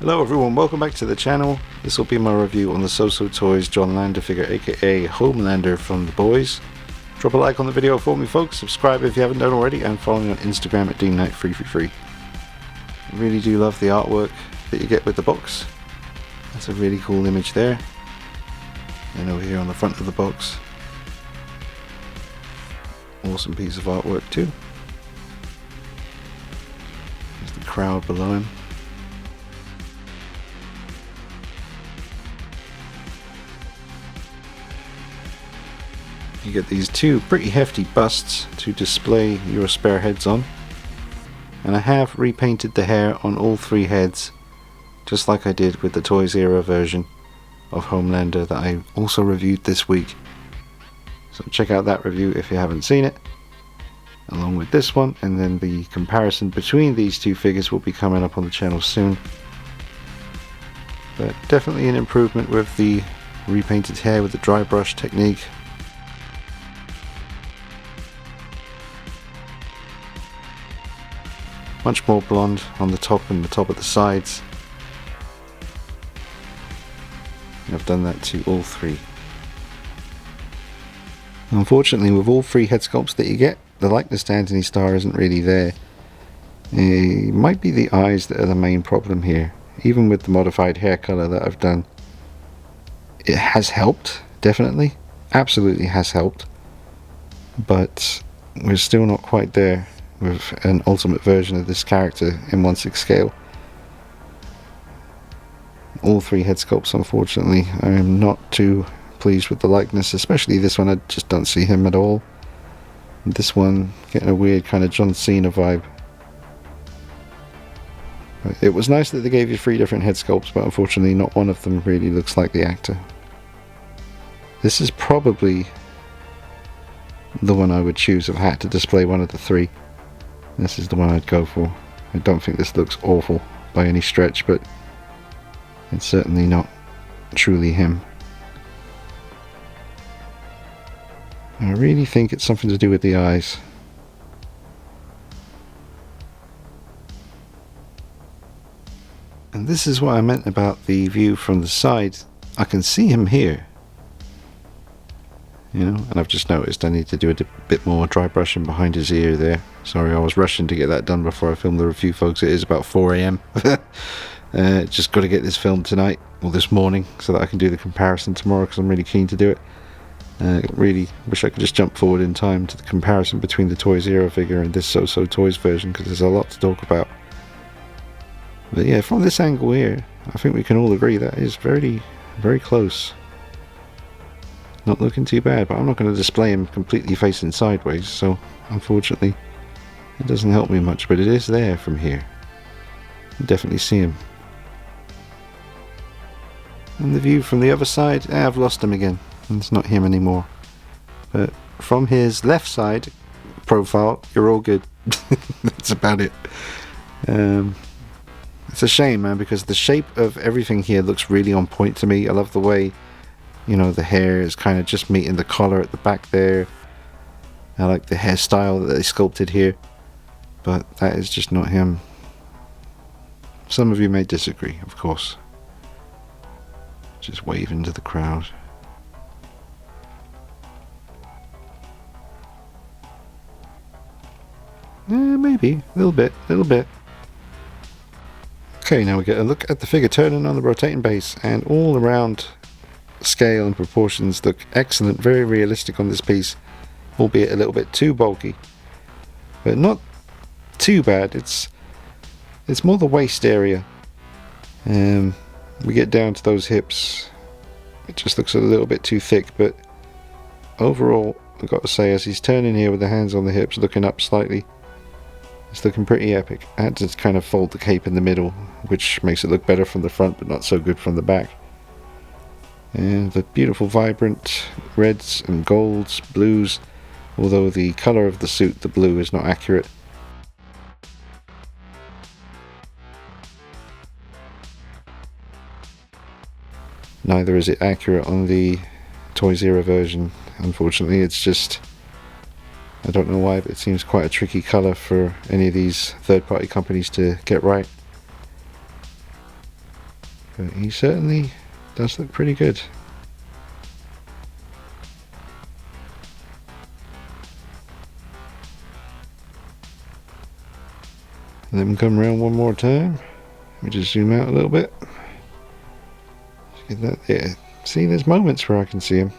Hello everyone, welcome back to the channel. This will be my review on the Soosoo Toys John Lander figure, aka Homelander from The Boys. Drop a like on the video for me folks, subscribe if you haven't done already, and follow me on Instagram at DeanKnight333. I really do love the artwork that you get with the box. That's a really cool image there. And over here on the front of the box, awesome piece of artwork too. There's the crowd below him. You get these two pretty hefty busts to display your spare heads on, and I have repainted the hair on all three heads just like I did with the Toys Era version of Homelander that I also reviewed this week. So check out that review if you haven't seen it, along with this one, and then the comparison between these two figures will be coming up on the channel soon. But definitely an improvement with the repainted hair with the dry brush technique. Much more blonde on the top and the top of the sides. And I've done that to all three. Unfortunately, with all three head sculpts that you get, the likeness to Anthony Starr isn't really there. It might be the eyes that are the main problem here. Even with the modified hair color that I've done, it has helped, definitely. Absolutely has helped. But we're still not quite there with an ultimate version of this character in 1/6 scale. All three head sculpts, unfortunately, I am not too pleased with the likeness, especially this one. I just don't see him at all. This one getting a weird kind of John Cena vibe. It was nice that they gave you three different head sculpts, but unfortunately not one of them really looks like the actor. This is probably the one I would choose if I had to display one of the three. This is the one I'd go for. I don't think this looks awful by any stretch, but it's certainly not truly him. I really think it's something to do with the eyes. And this is what I meant about the view from the side. I can see him here, you know, and I've just noticed I need to do a bit more dry brushing behind his ear there. Sorry, I was rushing to get that done before I filmed the review, folks. It is about 4 AM. Just got to get this filmed tonight, or this morning, so that I can do the comparison tomorrow, because I'm really keen to do it. Really wish I could just jump forward in time to the comparison between the Toys Era figure and this Soosoo Toys version, because there's a lot to talk about. But yeah, from this angle here, I think we can all agree that is very, very close. Not looking too bad, but I'm not going to display him completely facing sideways, so unfortunately it doesn't help me much, but it is there from here. You definitely see him. And the view from the other side, I've lost him again. It's not him anymore. But from his left side profile, you're all good. That's about it. It's a shame, man, because the shape of everything here looks really on point to me. I love the way, you know, the hair is kind of just meeting the collar at the back there. I like the hairstyle that they sculpted here, but that is just not him. Some of you may disagree, of course. Just waving to the crowd. Maybe a little bit. Okay, now we get a look at the figure turning on the rotating base, and all around scale and proportions look excellent, very realistic on this piece, albeit a little bit too bulky, but not too bad. It's more the waist area. We get down to those hips, it just looks a little bit too thick, but overall I've got to say, as he's turning here with the hands on the hips looking up slightly, it's looking pretty epic. I had to kind of fold the cape in the middle, which makes it look better from the front but not so good from the back. And the beautiful vibrant reds and golds, blues, although the colour of the suit, the blue, is not accurate. Neither is it accurate on the Toys Era version, unfortunately. It's just, I don't know why, but it seems quite a tricky colour for any of these third-party companies to get right. But he certainly does look pretty good. Let him come around one more time. Let me just zoom out a little bit. Just get that there. See, there's moments where I can see him.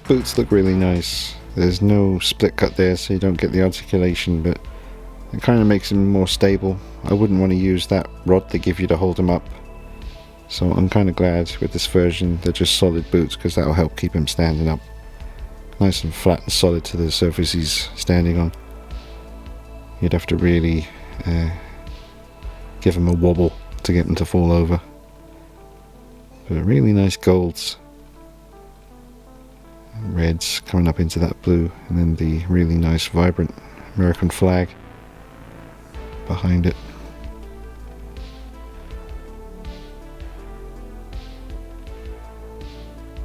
Boots look really nice. There's no split cut there, so you don't get the articulation, but it kind of makes him more stable. I wouldn't want to use that rod they give you to hold him up, so I'm kind of glad with this version they're just solid boots, because that'll help keep him standing up nice and flat and solid to the surface he's standing on. You'd have to really give him a wobble to get him to fall over. But really nice golds, reds coming up into that blue, and then the really nice vibrant American flag behind it.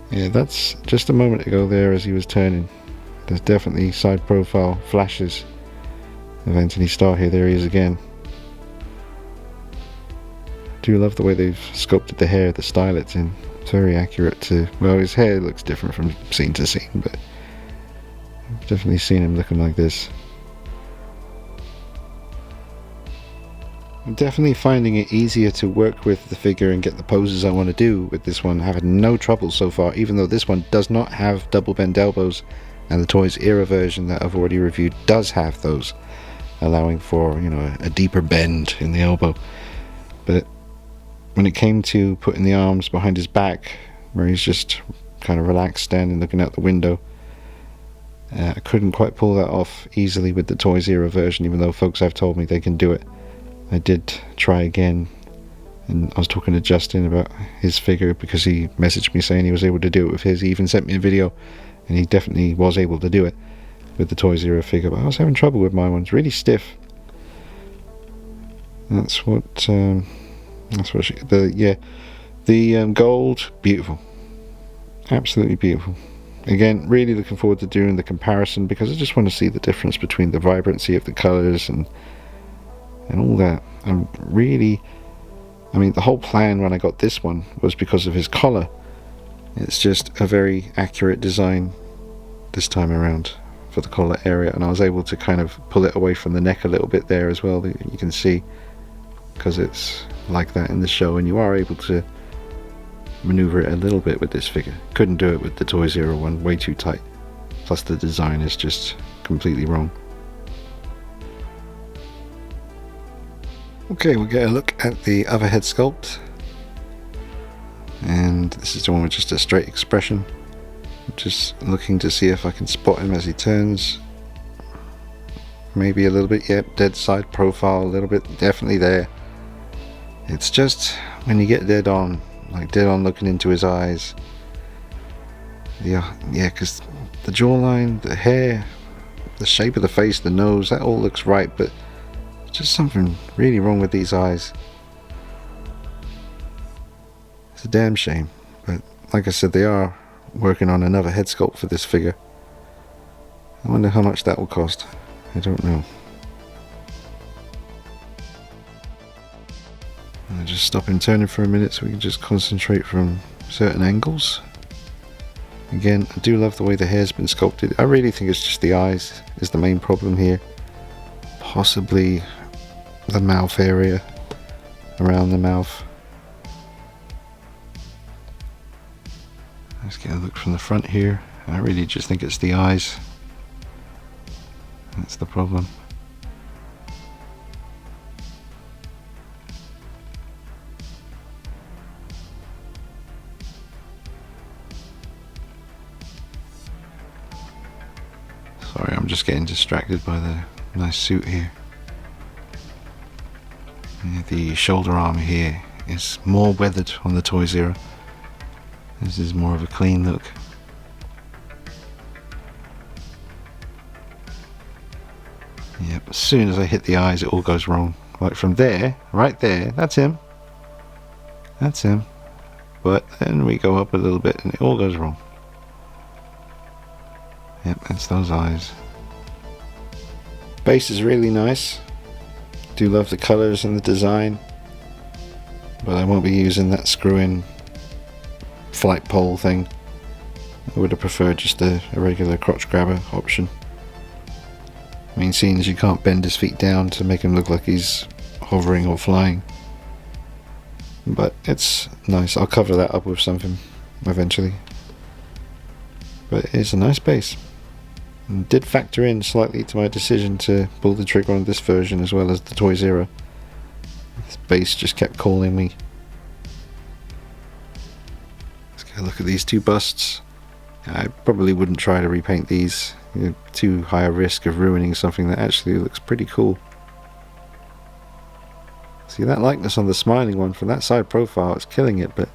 Yeah, that's just a moment ago there as he was turning. There's definitely side profile flashes of Anthony Starr here. There he is again. Do love the way they've sculpted the hair, the style it's in. It's very accurate to, well, his hair looks different from scene to scene, but I've definitely seen him looking like this. I'm definitely finding it easier to work with the figure and get the poses I want to do with this one. Having no trouble so far, even though this one does not have double bend elbows, and the Toys Era version that I've already reviewed does have those, allowing for, you know, a deeper bend in the elbow. But when it came to putting the arms behind his back, where he's just kind of relaxed standing looking out the window, I couldn't quite pull that off easily with the Toys Era version, even though folks have told me they can do it. I did try again, and I was talking to Justin about his figure because he messaged me saying he was able to do it with his. He even sent me a video, and he definitely was able to do it with the Toys Era figure, but I was having trouble with my one. It's really stiff. That's what the gold, beautiful, absolutely beautiful. Again, really looking forward to doing the comparison, because I just want to see the difference between the vibrancy of the colors and all that. I mean, the whole plan when I got this one was because of his collar. It's just a very accurate design this time around for the collar area, and I was able to kind of pull it away from the neck a little bit there as well. You can see, because it's like that in the show, and you are able to maneuver it a little bit with this figure. Couldn't do it with the Toys Era one, way too tight, plus the design is just completely wrong. Okay, we'll get a look at the other head sculpt, and this is the one with just a straight expression. I'm just looking to see if I can spot him as he turns. Maybe a little bit, yep, dead side profile a little bit, definitely there. It's just when you get dead on, like dead on looking into his eyes. Yeah, because the jawline, the hair, the shape of the face, the nose, that all looks right, but just something really wrong with these eyes. It's a damn shame, but like I said, they are working on another head sculpt for this figure. I wonder how much that will cost. I don't know. I'll just stop him turning for a minute so we can just concentrate from certain angles. Again, I do love the way the hair's been sculpted. I really think it's just the eyes is the main problem here. Possibly the mouth area, around the mouth. Let's get a look from the front here. I really just think it's the eyes. That's the problem. Sorry, I'm just getting distracted by the nice suit here. Yeah, the shoulder arm here is more weathered on the Toy Zero. This is more of a clean look. Yep, as soon as I hit the eyes, it all goes wrong. Like from there, right there, that's him. That's him. But then we go up a little bit and it all goes wrong. Yep, that's those eyes. Base is really nice. Do love the colours and the design. But I won't be using that screw-in flight pole thing. I would have preferred just a regular crotch grabber option. I mean, seeing as you can't bend his feet down to make him look like he's hovering or flying. But it's nice. I'll cover that up with something eventually. But it's a nice base. And did factor in slightly to my decision to pull the trigger on this version as well as the Toy Zero. This base just kept calling me. Let's get a look at these two busts. I probably wouldn't try to repaint these. Too high a risk of ruining something that actually looks pretty cool. See that likeness on the smiling one from that side profile, it's killing it, but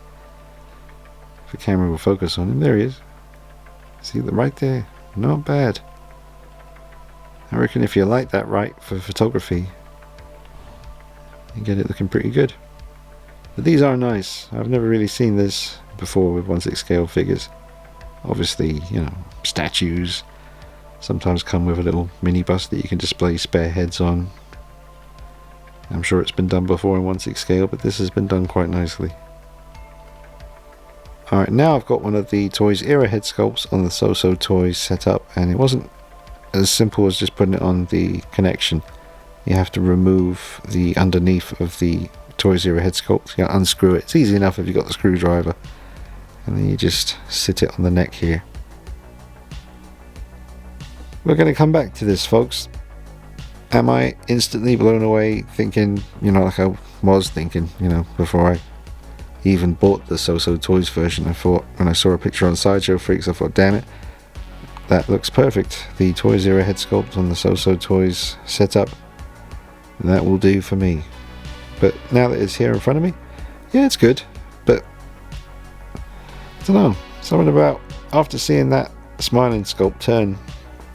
if the camera will focus on him, there he is. See that right there? Not bad. I reckon if you light that right for photography, you get it looking pretty good. But these are nice. I've never really seen this before with 1/6 scale figures. Obviously, you know, statues sometimes come with a little mini bust that you can display spare heads on. I'm sure it's been done before in 1/6 scale, but this has been done quite nicely. Alright, now I've got one of the Toys era head sculpts on the Soosoo Toys setup, and it wasn't as simple as just putting it on the connection. You have to remove the underneath of the Toys era head sculpt. You gotta unscrew it. It's easy enough if you've got the screwdriver. And then you just sit it on the neck here. We're going to come back to this, folks. Am I instantly blown away thinking, you know, like I was thinking, you know, before I even bought the Soosoo Toys version? I thought, when I saw a picture on Sideshow Freaks, I thought, damn it, that looks perfect. The Toy Zero head sculpt on the Soosoo Toys setup, that will do for me. But now that it's here in front of me, yeah, it's good, but I don't know, something about after seeing that smiling sculpt turn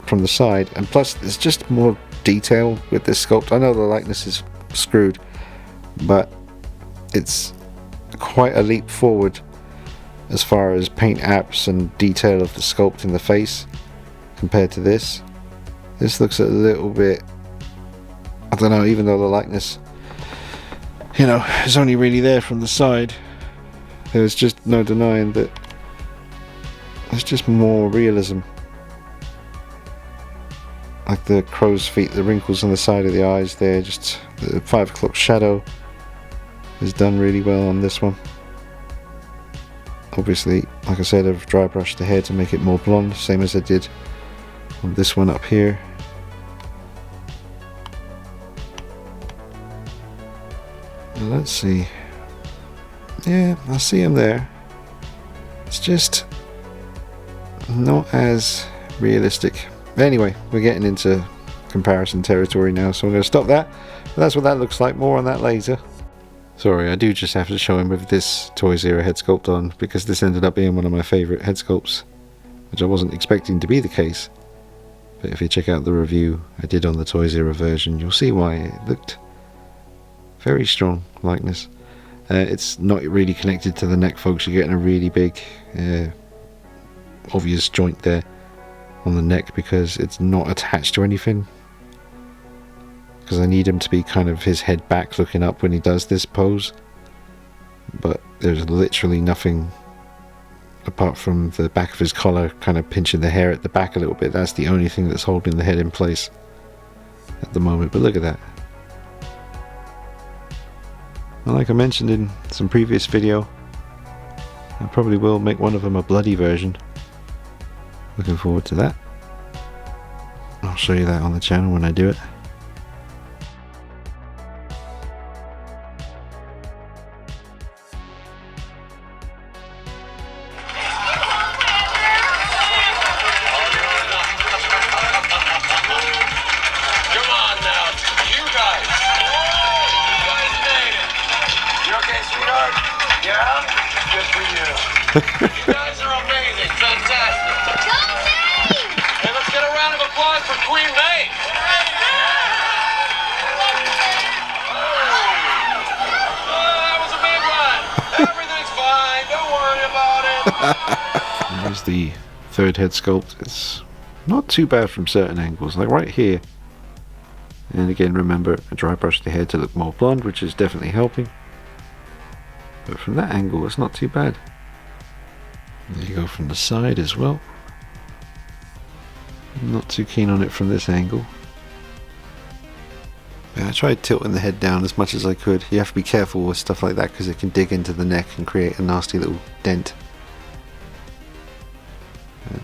from the side, and plus there's just more detail with this sculpt. I know the likeness is screwed, but it's quite a leap forward as far as paint apps and detail of the sculpt in the face compared to this. This looks a little bit, I don't know, even though the likeness, you know, is only really there from the side, there's just no denying that there's just more realism. Like the crow's feet, the wrinkles on the side of the eyes there, just the 5 o'clock shadow is done really well on this one. Obviously, like I said, I've dry brushed the hair to make it more blonde, same as I did on this one up here. Let's see. Yeah, I see him there. It's just not as realistic. Anyway, we're getting into comparison territory now, so I'm going to stop that. But that's what that looks like. More on that later. Sorry, I do just have to show him with this Toy Zero head sculpt on, because this ended up being one of my favourite head sculpts, which I wasn't expecting to be the case. But if you check out the review I did on the Toy Zero version, you'll see why it looked very strong likeness. It's not really connected to the neck, folks. You're getting a really big obvious joint there on the neck because it's not attached to anything, because I need him to be kind of his head back looking up when he does this pose, but there's literally nothing apart from the back of his collar kind of pinching the hair at the back a little bit. That's the only thing that's holding the head in place at the moment. But look at that. And like I mentioned in some previous video, I probably will make one of them a bloody version. Looking forward to that. Oh, I'll show you that on the channel when I do it. You guys are amazing, fantastic. Hey, let's get a round of applause for Queen May. That was a big one. Everything's fine. Don't worry about it. There's the third head sculpt. It's not too bad from certain angles, like right here. And again, remember, I dry brushed the hair to look more blonde, which is definitely helping. But from that angle, it's not too bad. There you go from the side as well. Not too keen on it from this angle. But I tried tilting the head down as much as I could. You have to be careful with stuff like that because it can dig into the neck and create a nasty little dent.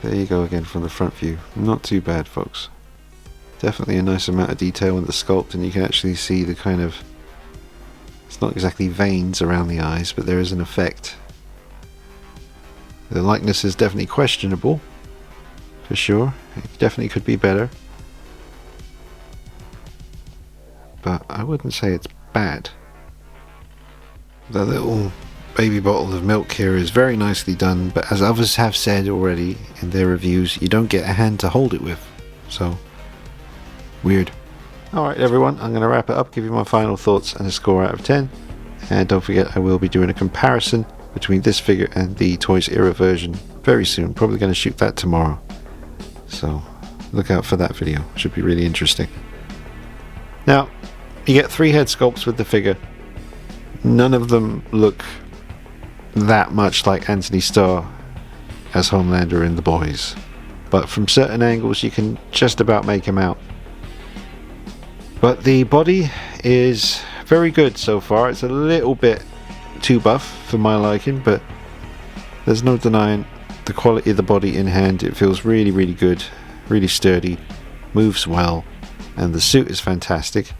There you go again from the front view. Not too bad, folks. Definitely a nice amount of detail in the sculpt, and you can actually see the kind of... It's not exactly veins around the eyes, but there is an effect. The likeness is definitely questionable, for sure. It definitely could be better. But I wouldn't say it's bad. The little baby bottle of milk here is very nicely done, but as others have said already in their reviews, you don't get a hand to hold it with. So, weird. Alright everyone, I'm going to wrap it up, give you my final thoughts and a score out of 10. And don't forget, I will be doing a comparison between this figure and the Toys Era version very soon. Probably going to shoot that tomorrow. So, look out for that video. Should be really interesting. Now, you get 3 head sculpts with the figure. None of them look that much like Anthony Starr as Homelander in The Boys. But from certain angles, you can just about make him out. But the body is very good so far. It's a little bit too buff for my liking, but there's no denying the quality of the body in hand. It feels really, really good, really sturdy, moves well, and the suit is fantastic.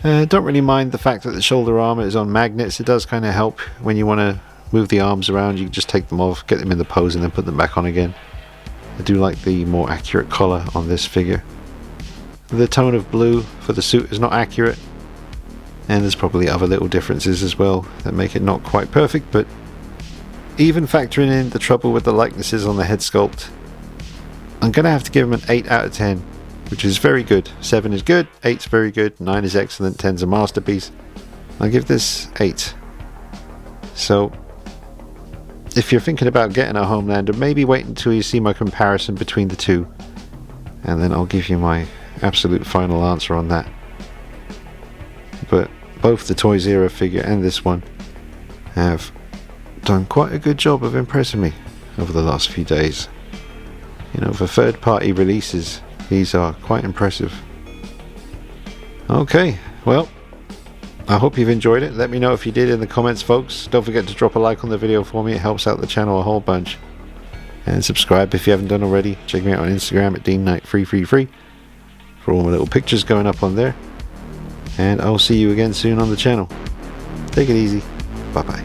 Don't really mind the fact that the shoulder armor is on magnets. It does kind of help when you want to move the arms around. You can just take them off, get them in the pose, and then put them back on again. I do like the more accurate collar on this figure. The tone of blue for the suit is not accurate, and there's probably other little differences as well that make it not quite perfect, but even factoring in the trouble with the likenesses on the head sculpt, I'm going to have to give him an 8 out of 10, which is very good. 7 is good, 8's very good, 9 is excellent, 10's a masterpiece. I'll give this 8. So, if you're thinking about getting a Homelander, maybe wait until you see my comparison between the two, and then I'll give you my absolute final answer on that. But both the Toys Era figure and this one have done quite a good job of impressing me over the last few days. You know, for third party releases, these are quite impressive. Okay, well, I hope you've enjoyed it. Let me know if you did in the comments, folks. Don't forget to drop a like on the video for me. It helps out the channel a whole bunch. And subscribe if you haven't done already. Check me out on Instagram at DeanKnight333 for all my little pictures going up on there. And I'll see you again soon on the channel. Take it easy. Bye bye.